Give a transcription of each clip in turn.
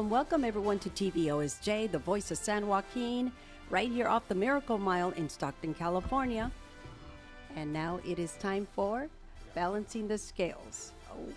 welcome everyone to TVOSJ, the voice of San Joaquin, right here off the Miracle Mile in Stockton, California. And now it is time for Balancing the Scales. Oh.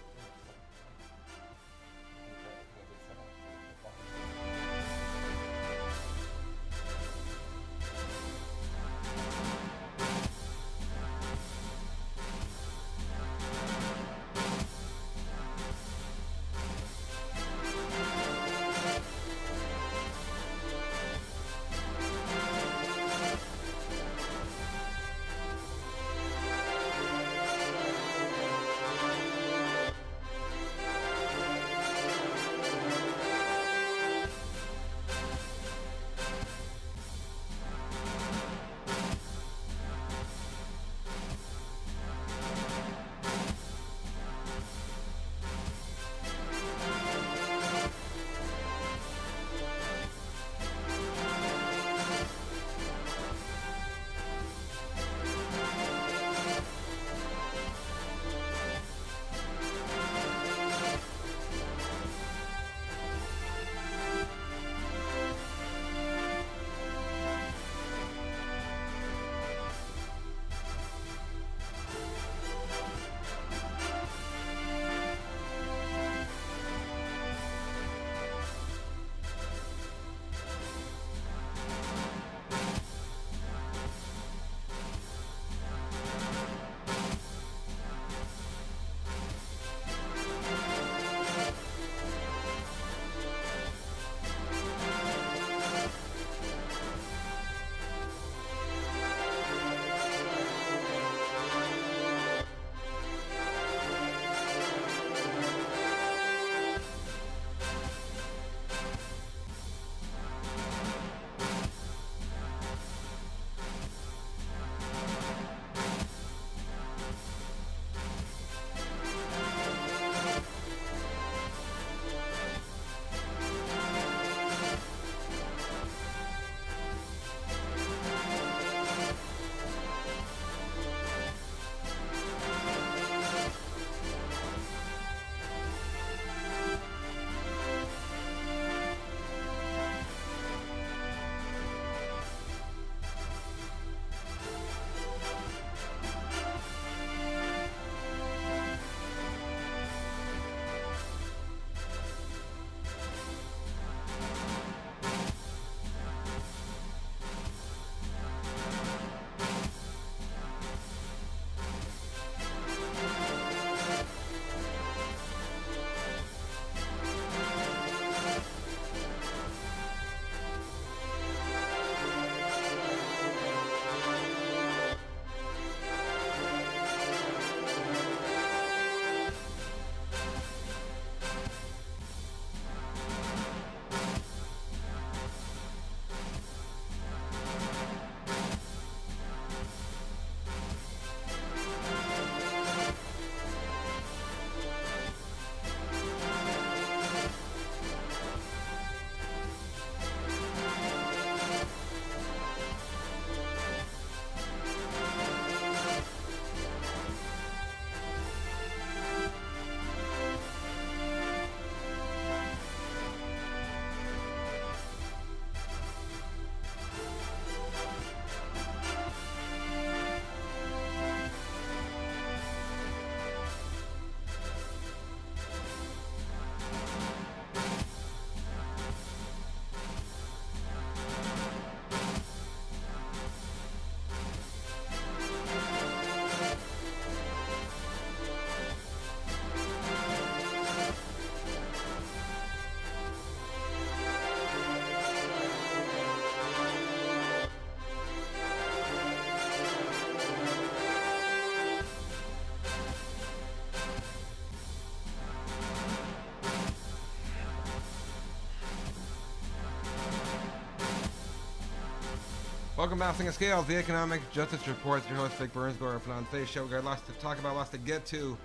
Welcome to Balancing the Scales, the Economic Justice Report. Your host, Vic Burnsgore. On today's show, we've got lots to talk about, lots to get to.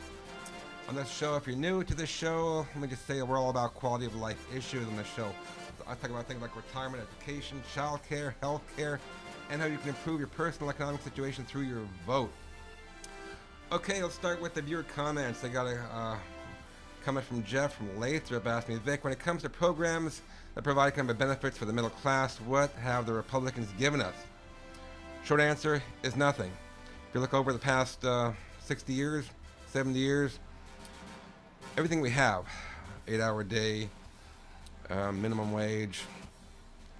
On this show, if you're new to this show, let me just say we're all about quality of life issues on this show. I talk about things like retirement, education, childcare, healthcare, and how you can improve your personal economic situation through your vote. Okay, let's start with the viewer comments. I got a Coming from Jeff from Lathrop, asked me, Vic, when it comes to programs that provide kind of benefits for the middle class, what have the Republicans given us? Short answer is nothing. If you look over the past 60 years, 70 years, everything we have, 8-hour day, minimum wage,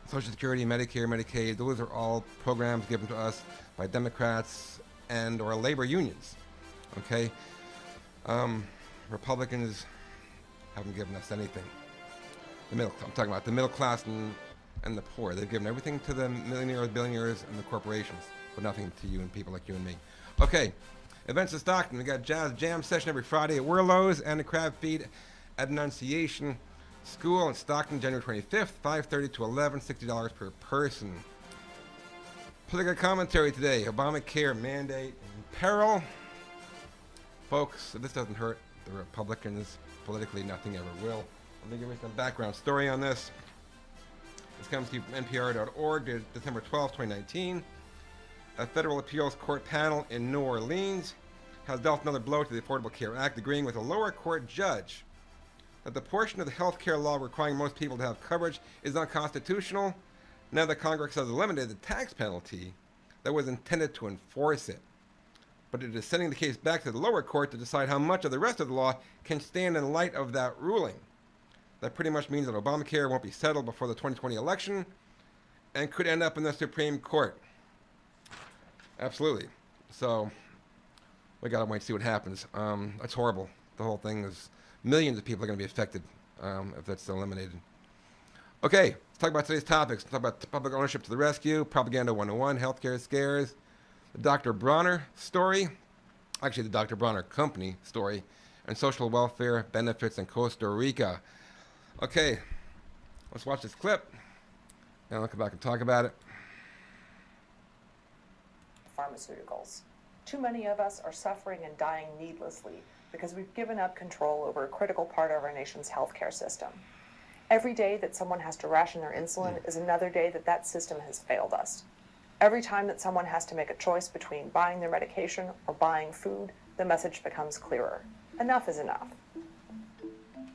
Social Security, Medicare, Medicaid, those are all programs given to us by Democrats and or labor unions. Okay? Republicans haven't given us anything. I'm talking about the middle class and the poor. They've given everything to the millionaires, billionaires, and the corporations, but nothing to you and people like you and me. Okay, events in Stockton. We got Jazz Jam Session every Friday at Werlow's and the Crab Feed at Annunciation School in Stockton, January 25th, 5:30 to 11, $60 per person. Political commentary today, Obamacare mandate in peril. Folks, if this doesn't hurt the Republicans politically, nothing ever will. Let me give you some background story on this. This comes to you from NPR.org, dated December 12, 2019. A federal appeals court panel in New Orleans has dealt another blow to the Affordable Care Act, agreeing with a lower court judge that the portion of the health care law requiring most people to have coverage is unconstitutional, now that Congress has eliminated the tax penalty that was intended to enforce it. But it is sending the case back to the lower court to decide how much of the rest of the law can stand in light of that ruling. That pretty much means that Obamacare won't be settled before the 2020 election and could end up in the Supreme Court. Absolutely. So we got to wait and see what happens. That's horrible. The whole thing is, millions of people are going to be affected if that's eliminated. Okay, let's talk about today's topics. Let's talk about public ownership to the rescue, propaganda 101, healthcare scares, the Dr. Bronner story, actually the Dr. Bronner Company story, and social welfare benefits in Costa Rica. Okay, let's watch this clip, and I'll come back and talk about it. Pharmaceuticals. Too many of us are suffering and dying needlessly because we've given up control over a critical part of our nation's healthcare system. Every day that someone has to ration their insulin is another day that that system has failed us. Every time that someone has to make a choice between buying their medication or buying food, the message becomes clearer. Enough is enough.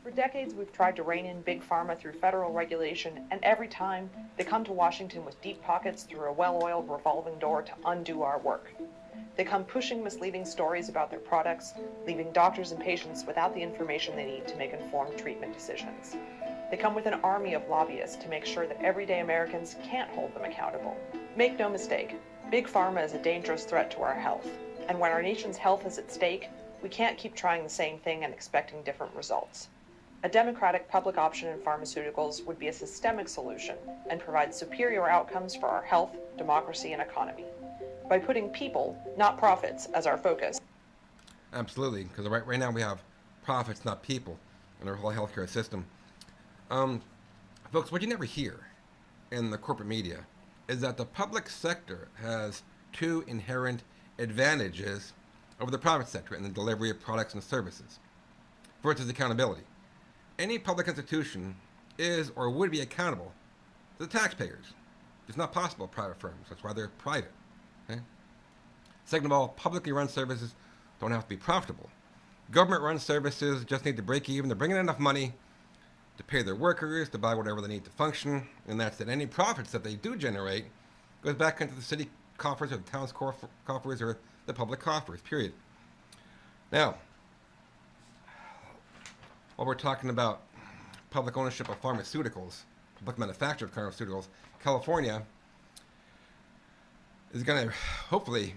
For decades, we've tried to rein in big pharma through federal regulation, and every time, they come to Washington with deep pockets through a well-oiled revolving door to undo our work. They come pushing misleading stories about their products, leaving doctors and patients without the information they need to make informed treatment decisions. They come with an army of lobbyists to make sure that everyday Americans can't hold them accountable. Make no mistake, big pharma is a dangerous threat to our health, and when our nation's health is at stake, we can't keep trying the same thing and expecting different results. A democratic public option in pharmaceuticals would be a systemic solution and provide superior outcomes for our health, democracy, and economy. By putting people, not profits, as our focus. Absolutely, because right now we have profits, not people, in our whole healthcare system. Folks, what you never hear in the corporate media is that the public sector has two inherent advantages over the private sector in the delivery of products and services. First is accountability. Any public institution is or would be accountable to the taxpayers. It's not possible with private firms. That's why they're private. Okay? Second of all, publicly run services don't have to be profitable. Government-run services just need to break even. They're bringing in enough money to pay their workers, to buy whatever they need to function, and that's it. Any profits that they do generate goes back into the city coffers or the town's coffers or the public coffers, period. Now, while we're talking about public ownership of pharmaceuticals, public manufacture of pharmaceuticals, California is going to, hopefully,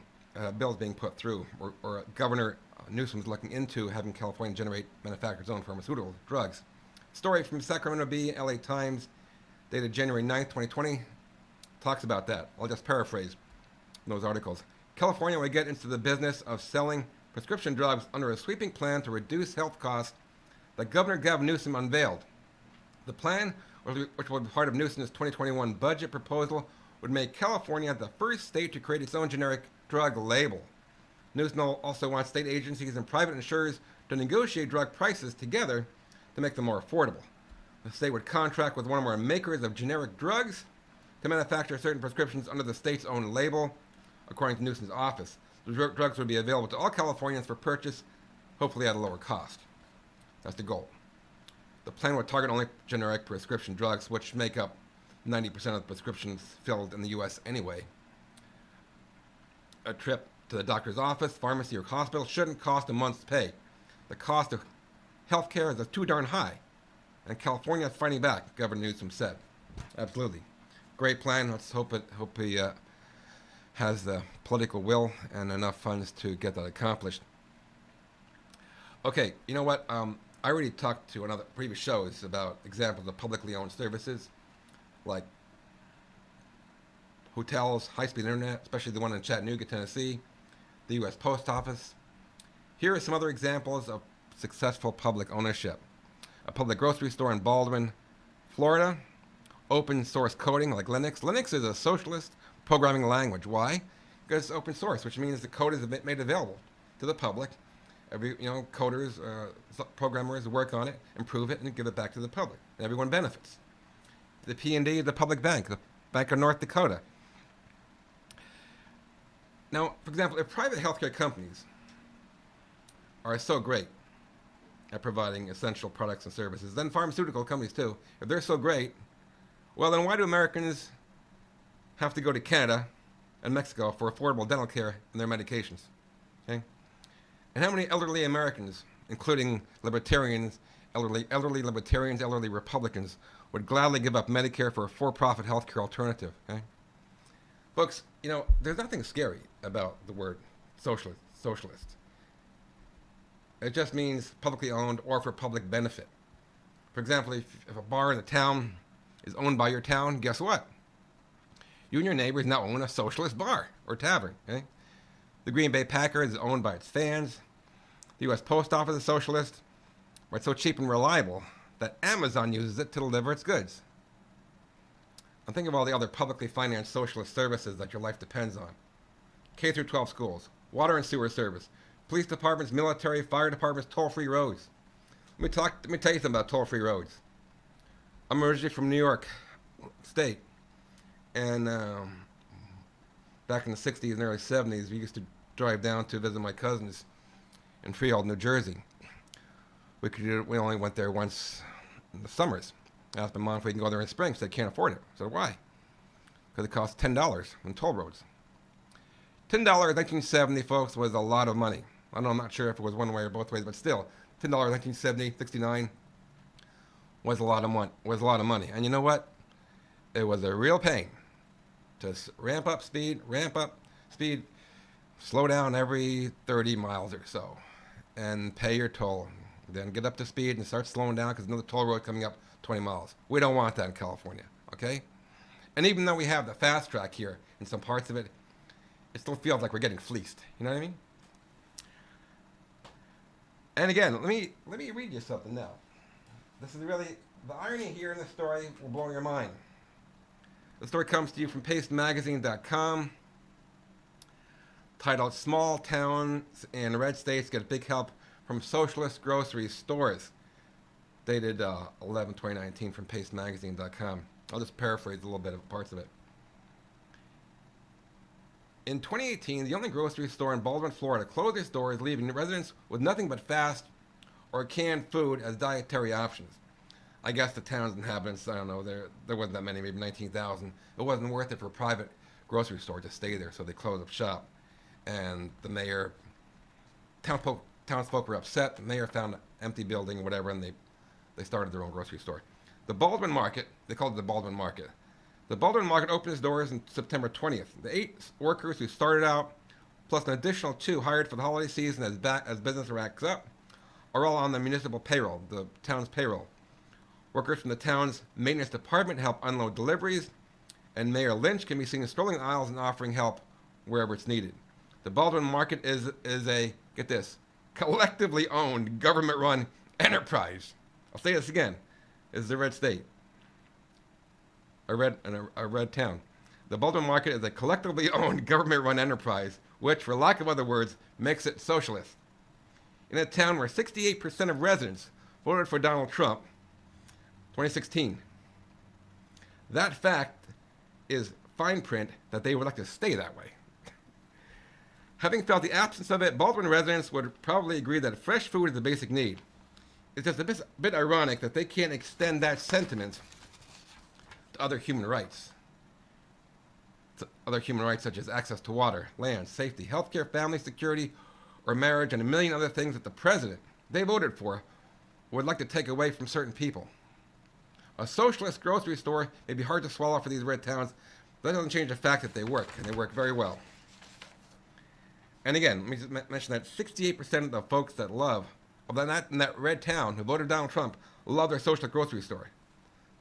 bills being put through, or Governor Newsom's looking into having California generate, manufacture its own pharmaceutical drugs. Story from Sacramento Bee, LA Times, dated January 9th, 2020, talks about that. I'll just paraphrase those articles. California will get into the business of selling prescription drugs under a sweeping plan to reduce health costs that Governor Gavin Newsom unveiled. The plan, which will be part of Newsom's 2021 budget proposal, would make California the first state to create its own generic drug label. Newsom also wants state agencies and private insurers to negotiate drug prices together to make them more affordable. The state would contract with one or more makers of generic drugs to manufacture certain prescriptions under the state's own label, according to Newsom's office. The drugs would be available to all Californians for purchase, hopefully at a lower cost. That's the goal. The plan would target only generic prescription drugs, which make up 90% of the prescriptions filled in the U.S. anyway. A trip to the doctor's office, pharmacy, or hospital shouldn't cost a month's pay. The cost of healthcare is too darn high, and California is fighting back, Governor Newsom said. Absolutely. Great plan. Let's hope he has the political will and enough funds to get that accomplished. Okay, you know what? I already talked to another previous shows about examples of publicly owned services like hotels, high-speed internet, especially the one in Chattanooga, Tennessee, the U.S. Post Office. Here are some other examples of successful public ownership. A public grocery store in Baldwin, Florida. Open source coding like Linux. Linux is a socialist programming language. Why? Because it's open source, which means the code is made available to the public. Coders, programmers work on it, improve it, and give it back to the public. And everyone benefits. The P&D, the public bank, the Bank of North Dakota. Now, for example, if private healthcare companies are so great at providing essential products and services, then pharmaceutical companies too, if they're so great, well, then why do Americans have to go to Canada and Mexico for affordable dental care and their medications? Okay? And how many elderly Americans, including libertarians, elderly libertarians, elderly Republicans, would gladly give up Medicare for a for-profit healthcare alternative? Okay? Folks, there's nothing scary about the word socialist. It just means publicly owned or for public benefit. For example, if a bar in a town is owned by your town, guess what? You and your neighbors now own a socialist bar or tavern. Okay? The Green Bay Packers is owned by its fans. The U.S. Post Office is socialist, but it's so cheap and reliable that Amazon uses it to deliver its goods. And think of all the other publicly financed socialist services that your life depends on. K through 12 schools, water and sewer service, police departments, military, fire departments, toll-free roads. Let me tell you something about toll-free roads. I'm originally from New York State, and back in the 60s and early 70s, we used to drive down to visit my cousins in Freehold, New Jersey. We only went there once in the summers. I asked my mom if we can go there in spring. She said, can't afford it. I said, why? Because it costs $10 on toll roads. $10 in 1970, folks, was a lot of money. I'm not sure if it was one way or both ways, but still, $10 in 1970, 69 was a lot of money. And you know what? It was a real pain to ramp up speed, slow down every 30 miles or so, and pay your toll. Then get up to speed and start slowing down because another toll road coming up 20 miles. We don't want that in California, okay? And even though we have the fast track here in some parts of it, it still feels like we're getting fleeced. You know what I mean? And again, let me read you something now. This is really, the irony here in the story will blow your mind. The story comes to you from pastemagazine.com, titled Small Towns in Red States Get Big Help from Socialist Grocery Stores, dated 11/2019 from pastemagazine.com. I'll just paraphrase a little bit of parts of it. In 2018, the only grocery store in Baldwin, Florida closed its doors, leaving residents with nothing but fast or canned food as dietary options. I guess the town's inhabitants, I don't know, there wasn't that many, maybe 19,000. It wasn't worth it for a private grocery store to stay there, so they closed up shop. And the mayor, townsfolk were upset. The mayor found an empty building or whatever, and they started their own grocery store. The Baldwin Market, they called it the Baldwin Market. The Baldwin Market opened its doors on September 20th. The 8 workers who started out, plus an additional 2 hired for the holiday season as business racks up, are all on the municipal payroll, the town's payroll. Workers from the town's maintenance department help unload deliveries, and Mayor Lynch can be seen strolling the aisles and offering help wherever it's needed. The Baldwin Market is a, get this, collectively owned, government-run enterprise. I'll say this again. This is a red state. A red town. The Baldwin Market is a collectively owned, government-run enterprise, which, for lack of other words, makes it socialist. In a town where 68% of residents voted for Donald Trump, 2016. That fact is fine print that they would like to stay that way. Having felt the absence of it, Baldwin residents would probably agree that fresh food is a basic need. it's just a bit ironic that they can't extend that sentiment to other human rights. To other human rights such as access to water, land, safety, healthcare, family security, or marriage, and a million other things that the president they voted for would like to take away from certain people. A socialist grocery store may be hard to swallow for these red towns, but that doesn't change the fact that they work, and they work very well. And again, let me just mention that 68% of the folks that love, in that red town who voted Donald Trump, love their socialist grocery store.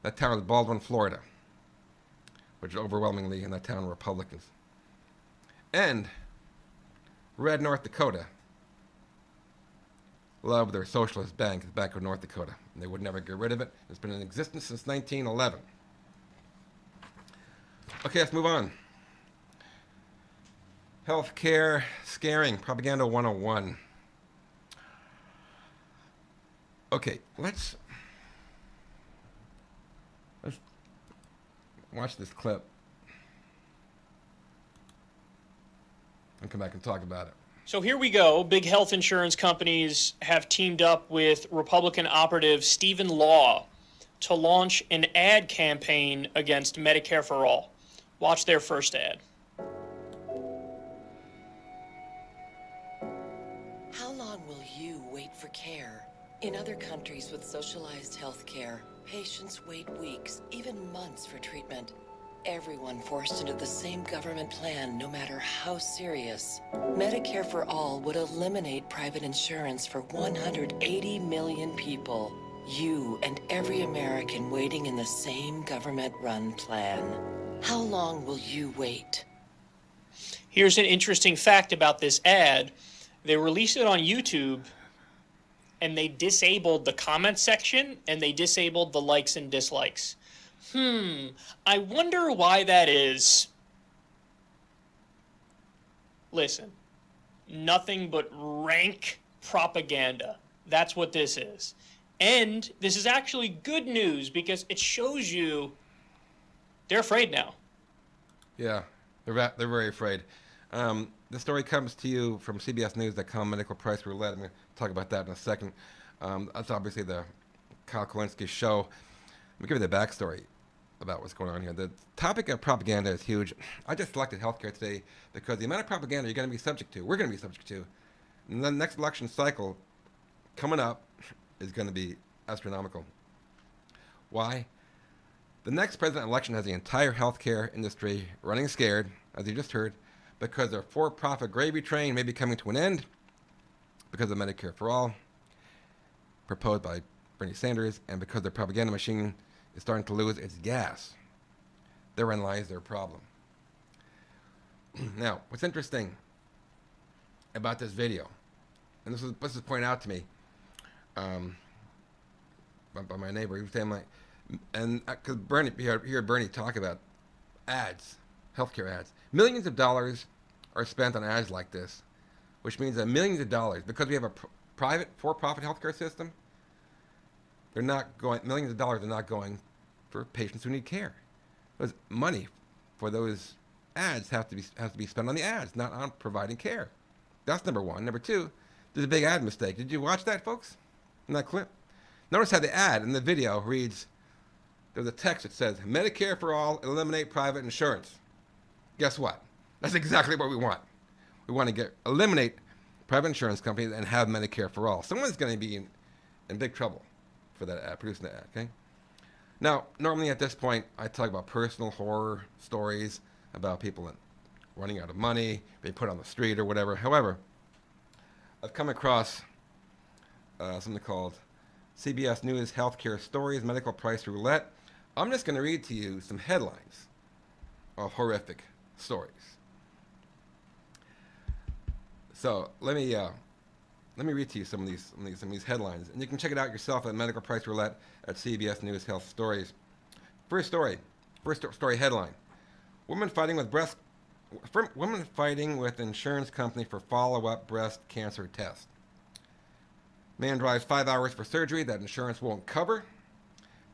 That town is Baldwin, Florida, which is overwhelmingly in that town Republicans. And red North Dakota love their socialist bank, the Bank of North Dakota. And they would never get rid of it. It's been in existence since 1911. Okay, let's move on. Healthcare scaring, propaganda 101. Okay, let's watch this clip and come back and talk about it. So here we go. Big health insurance companies have teamed up with Republican operative Stephen Law to launch an ad campaign against Medicare for All. Watch their first ad. How long will you wait for care? In other countries with socialized health care, patients wait weeks, even months for treatment. Everyone forced into the same government plan, no matter how serious. Medicare for All would eliminate private insurance for 180 million people. You and every American waiting in the same government-run plan. How long will you wait? Here's an interesting fact about this ad. They released it on YouTube, and they disabled the comment section, and they disabled the likes and dislikes. I wonder why that is. Listen, nothing but rank propaganda. That's what this is. And this is actually good news because it shows you they're afraid now. Yeah, they're very afraid. The story comes to you from CBSNews.com, medical price roulette. I'm going to talk about that in a second. That's obviously the Kyle Kulinski show. Let me give you the backstory about what's going on here. The topic of propaganda is huge. I just selected healthcare today because the amount of propaganda you're going to be subject to, we're going to be subject to, in the next election cycle coming up is going to be astronomical. Why? The next president election has the entire healthcare industry running scared, as you just heard, because their for-profit gravy train may be coming to an end because of Medicare for All, proposed by Bernie Sanders, and because their propaganda machine is starting to lose its gas. Therein lies their problem. Now, what's interesting about this video, and this was pointed out to me by my neighbor. He was saying, like, and because Bernie, he heard Bernie talk about ads, healthcare ads. Millions of dollars are spent on ads like this, which means that millions of dollars, because we have a private for-profit healthcare system, they're not going. Millions of dollars are not going for patients who need care. Because money for those ads has to be spent on the ads, not on providing care. That's number one. Number two, there's a big ad mistake. Did you watch that, folks? In that clip? Notice how the ad in the video reads, there's a text that says, Medicare for All, eliminate private insurance. Guess what? That's exactly what we want. We want to eliminate private insurance companies and have Medicare for All. Someone's going to be in big trouble for that ad, producing that ad, okay? Now, normally at this point, I talk about personal horror stories about people running out of money, being put on the street or whatever. However, I've come across something called CBS News Healthcare Stories, Medical Price Roulette. I'm just going to read to you some headlines of horrific stories. So let me read to you some of these headlines, and you can check it out yourself at Medical Price Roulette at CBS News Health Stories. First story headline: Woman fighting with insurance company for follow-up breast cancer test. Man drives 5 hours for surgery that insurance won't cover.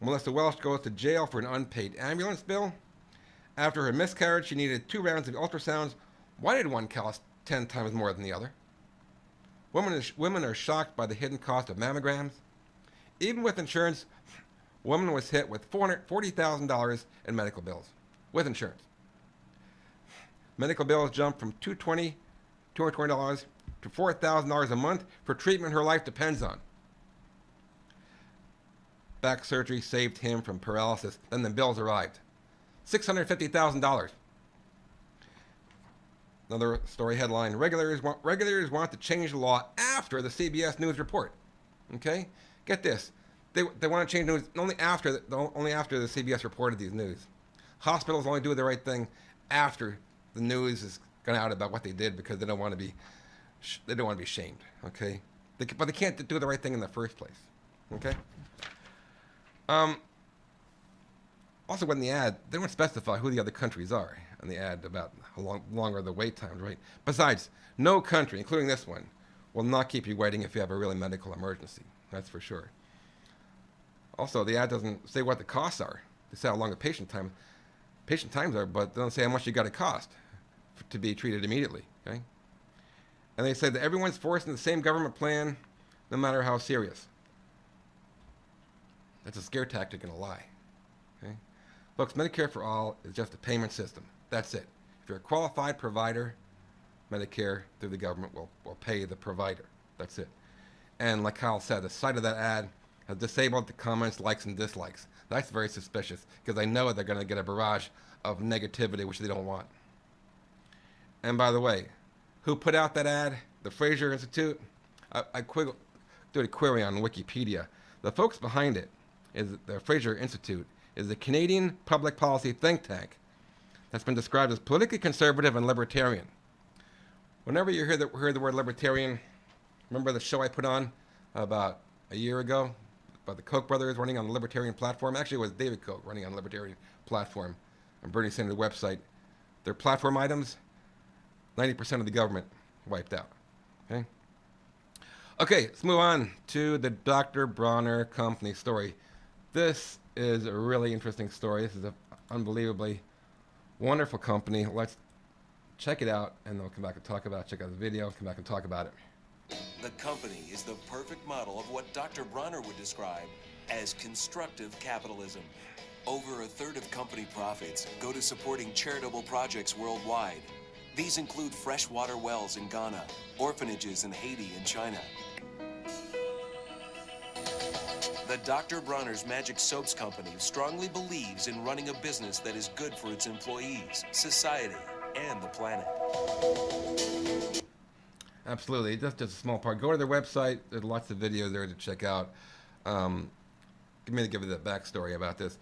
Melissa Welsh goes to jail for an unpaid ambulance bill. After her miscarriage, she needed 2 rounds of ultrasounds. Why did one cost 10 times more than the other? Women are shocked by the hidden cost of mammograms. Even with insurance, woman was hit with $440,000 in medical bills with insurance. Medical bills jumped from $220 to $4,000 a month for treatment her life depends on. Back surgery saved him from paralysis. Then the bills arrived. $650,000. Another story headline, regulators want to change the law after the CBS News report. Okay? Get this. They want to change news only after the CBS reported these news. Hospitals only do the right thing after the news is gone out about what they did because they don't want to be shamed. Okay? But they can't do the right thing in the first place. Okay? Also, in the ad, they don't specify who the other countries are in the ad about how long are the wait times, right? Besides, no country, including this one, will not keep you waiting if you have a really medical emergency. That's for sure. Also, the ad doesn't say what the costs are. They say how long the patient times are, but they don't say how much you got to cost to be treated immediately. Okay? And they say that everyone's forced into the same government plan, no matter how serious. That's a scare tactic and a lie. Okay? Folks, Medicare for All is just a payment system. That's it. If you're a qualified provider, Medicare through the government will pay the provider. That's it. And like Kyle said, the site of that ad has disabled the comments, likes, and dislikes. That's very suspicious because I know they're going to get a barrage of negativity, which they don't want. And by the way, who put out that ad? The Fraser Institute? I did a query on Wikipedia. The folks behind it is the Fraser Institute is a Canadian public policy think tank that's been described as politically conservative and libertarian. Whenever you hear the word libertarian, remember the show I put on about a year ago about the Koch brothers running on the libertarian platform? Actually, it was David Koch running on the libertarian platform on Bernie Sanders' website. Their platform items, 90% of the government wiped out. Okay, let's move on to the Dr. Bronner Company story. This is a really interesting story. This is an unbelievably wonderful company. Let's check it out, and then we'll come back and talk about it. Check out the video, come back and talk about it. The company is the perfect model of what Dr. Bronner would describe as constructive capitalism. Over a third of company profits go to supporting charitable projects worldwide. These include freshwater wells in Ghana, orphanages in Haiti and China. The Dr. Bronner's Magic Soaps Company strongly believes in running a business that is good for its employees, society, and the planet. Absolutely. That's just a small part. Go to their website. There's lots of videos there to check out. Give you the backstory about this.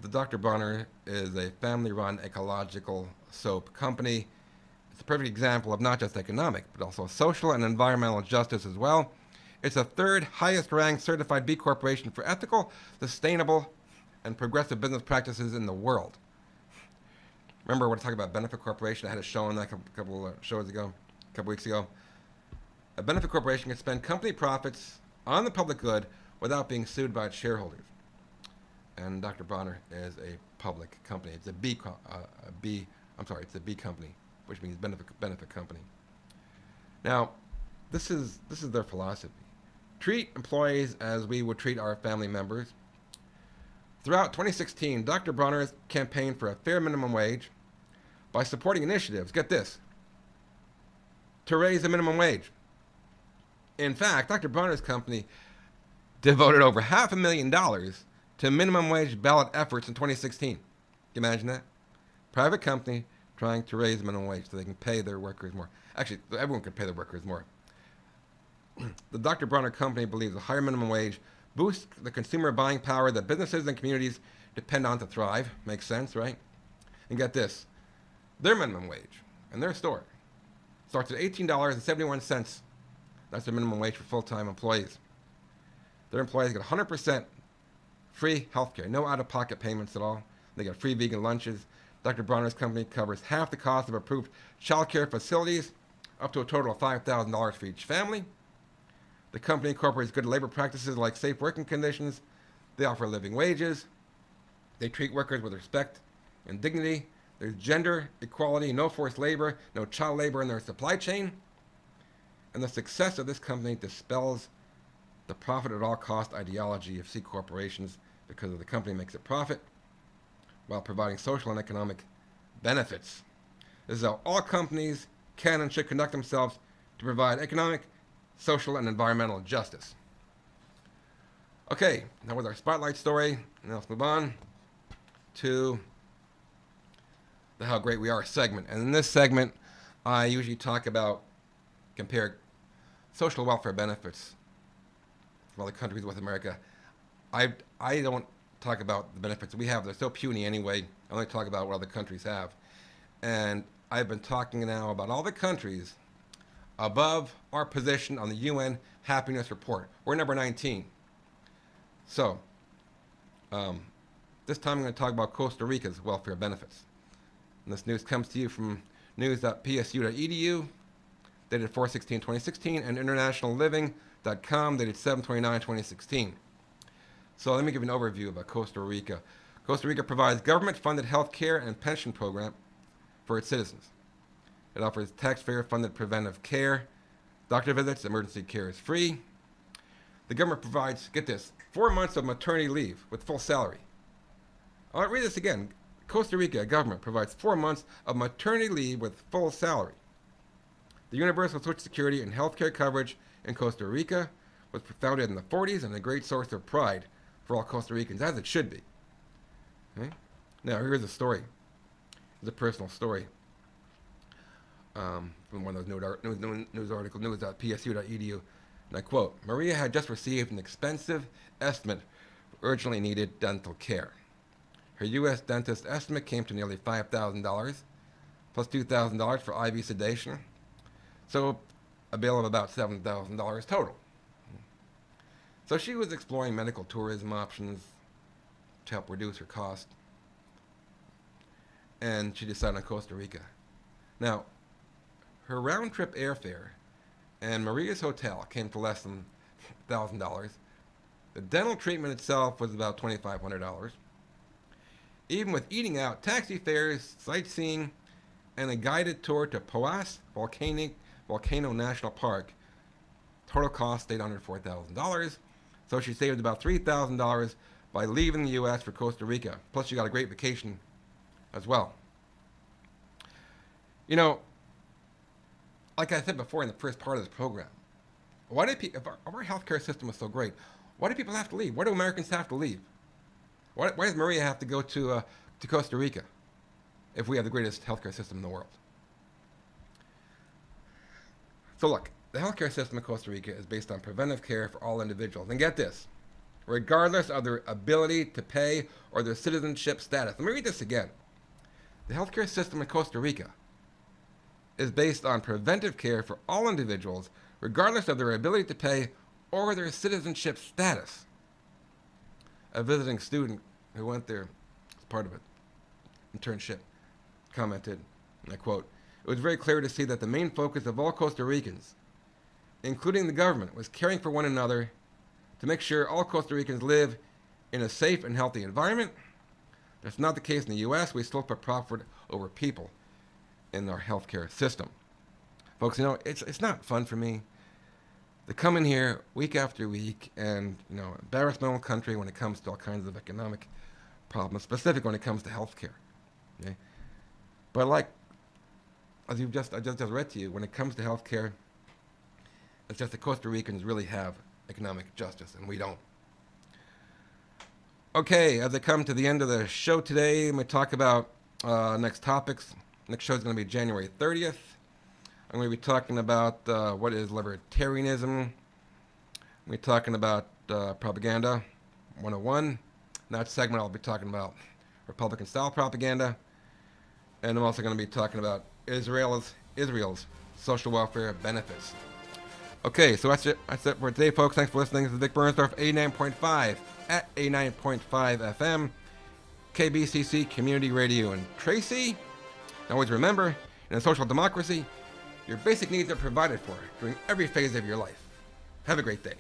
The Dr. Bronner is a family-run ecological soap company. It's a perfect example of not just economic, but also social and environmental justice as well. It's the third highest ranked certified B Corporation for ethical, sustainable, and progressive business practices in the world. Remember when I talked about Benefit Corporation? I had a show on that a couple weeks ago. A benefit corporation can spend company profits on the public good without being sued by its shareholders. And Dr. Bronner is a public company. It's a B company, which means benefit company. Now, this is their philosophy. Treat employees as we would treat our family members. Throughout 2016, Dr. Bronner campaigned for a fair minimum wage by supporting initiatives, get this, to raise the minimum wage. In fact, Dr. Bronner's company devoted over $500,000 to minimum wage ballot efforts in 2016. Can you imagine that? Private company trying to raise minimum wage so they can pay their workers more. Actually, everyone could pay their workers more. The Dr. Bronner Company believes a higher minimum wage boosts the consumer buying power that businesses and communities depend on to thrive. Makes sense, right? And get this. Their minimum wage in their store starts at $18.71. That's the minimum wage for full-time employees. Their employees get 100% free health care, no out-of-pocket payments at all. They get free vegan lunches. Dr. Bronner's company covers half the cost of approved child care facilities, up to a total of $5,000 for each family. The company incorporates good labor practices like safe working conditions. They offer living wages. They treat workers with respect and dignity. There's gender equality, no forced labor, no child labor in their supply chain. And the success of this company dispels the profit at all cost ideology of C corporations because the company makes a profit while providing social and economic benefits. This is how all companies can and should conduct themselves to provide economic, social, and environmental justice. Okay, that was our spotlight story. Now let's move on to the How Great We Are segment. And in this segment, I usually compare social welfare benefits from other countries with America. I don't talk about the benefits we have. They're so puny anyway. I only talk about what other countries have. And I've been talking now about all the countries above our position on the UN Happiness Report. We're number 19. So, this time I'm going to talk about Costa Rica's welfare benefits. And this news comes to you from news.psu.edu, dated 4/16/2016, and internationalliving.com, dated 7/29/2016. So let me give you an overview about Costa Rica. Costa Rica provides government-funded health care and pension program for its citizens. It offers taxpayer-funded preventive care. Doctor visits, emergency care is free. The government provides, get this, 4 months of maternity leave with full salary. I'll read this again. Costa Rica government provides 4 months of maternity leave with full salary. The universal Social Security and health care coverage in Costa Rica was founded in the 40s and a great source of pride for all Costa Ricans, as it should be. Okay? Now, here's a story. It's a personal story from one of those news articles, news.psu.edu. And I quote, Maria had just received an expensive estimate for urgently needed dental care. Her U.S. dentist estimate came to nearly $5,000, plus $2,000 for IV sedation. So a bill of about $7,000 total. So she was exploring medical tourism options to help reduce her cost. And she decided on Costa Rica. Now, her round-trip airfare and Maria's hotel came to less than $1,000. The dental treatment itself was about $2,500. Even with eating out, taxi fares, sightseeing, and a guided tour to Poas Volcano National Park, total cost stayed under $4,000. So she saved about $3,000 by leaving the U.S. for Costa Rica. Plus, she got a great vacation as well. You know, like I said before in the first part of this program, why do if our healthcare system is so great, why do people have to leave? Why do Americans have to leave? Why does Maria have to go to Costa Rica if we have the greatest healthcare system in the world? So look, the healthcare system in Costa Rica is based on preventive care for all individuals. And get this, regardless of their ability to pay or their citizenship status. Let me read this again. The healthcare system in Costa Rica is based on preventive care for all individuals, regardless of their ability to pay or their citizenship status. A visiting student who went there as part of an internship commented, and I quote, "It was very clear to see that the main focus of all Costa Ricans, including the government, was caring for one another to make sure all Costa Ricans live in a safe and healthy environment. That's not the case in the U.S. We still put profit over people in our healthcare system." Folks, you know, it's not fun for me to come in here week after week and, you know, embarrass my own country when it comes to all kinds of economic problems, specifically when it comes to healthcare. Okay? But like, as I just read to you, when it comes to healthcare, it's just that Costa Ricans really have economic justice, and we don't. Okay, as I come to the end of the show today, I'm going to talk about next topics. Next show is going to be January 30th. I'm going to be talking about what is libertarianism. I'm going to be talking about propaganda 101. In that segment, I'll be talking about Republican-style propaganda. And I'm also going to be talking about Israel's social welfare benefits. Okay, so that's it for today, folks. Thanks for listening. This is Vic Bernsdorf, 89.5 at 89.5 FM, KBCC Community Radio in Tracy. And always remember, in a social democracy, your basic needs are provided for during every phase of your life. Have a great day.